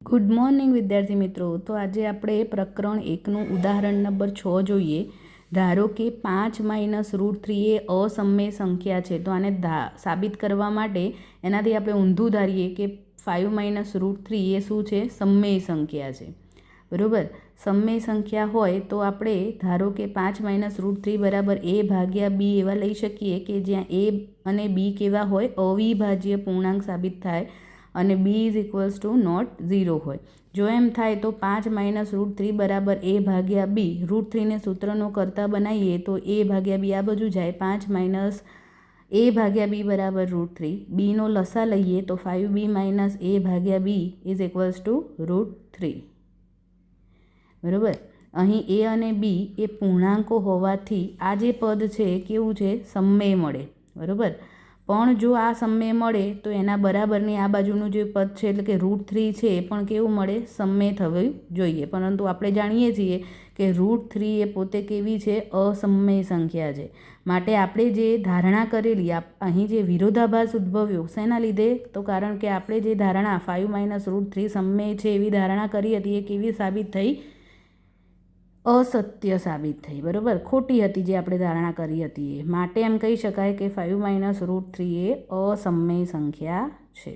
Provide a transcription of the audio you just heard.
Good morning વિદ્યાર્થી મિત્રો. તો આજે આપણે પ્રકરણ 1નું ઉદાહરણ નંબર 6 જોઈએ. ધારો કે 5 - √3 એ અસમય સંખ્યા છે. તો આને સાબિત કરવા માટે એનાથી આપણે ઊંધું ધારીએ કે 5 - √3 એ શું છે? સમય સંખ્યા છે. બરાબર. સમય સંખ્યા હોય તો આપણે ધારો કે 5 - √3 બરાબર a ભાગ્યા b એવા લઈ શકીએ કે જ્યાં a અને b કેવા હોય? અવિભાજ્ય પૂર્ણાંક સાબિત થાય અને b = નોટ 0 હોય. જો એમ થાય તો 5 - √3 બરાબર a ભાગ્યા b. √3ને સૂત્રનો કરતા બનાવીએ તો a ભાગ્યા b આ બાજુ જાય. 5 - a ભાગ્યા b બરાબર √3. bનો લસા લઈએ તો 5b - a ભાગ્યા b = √3. બરાબર. અહીં a અને b એ પૂર્ણાંકો હોવાથી આ જે પદ છે કેવું છે? સમય મળે. બરાબર. પણ જો આ સમય મળે તો એના બરાબરની આ બાજુનું જે પદ છે એટલે કે √3 છે એ પણ કેવું મળે? સમય થવું જોઈએ. પરંતુ આપણે જાણીએ છીએ કે √3 એ પોતે કેવી છે? અસમય સંખ્યા છે. માટે આપણે જે ધારણા કરેલી અહીં જે વિરોધાભાસ ઉદ્ભવ્યો શેના લીધે? તો કારણ કે આપણે જે ધારણા 5 - √3 સમય છે એવી ધારણા કરી હતી એ કેવી સાબિત થઈ? અસત્ય સાબિત થઈ. બરાબર. ખોટી હતી જે આપણે ધારણા કરી હતી એ. માટે એમ કહી શકાય કે 5 - √3 એ અસમય સંખ્યા છે.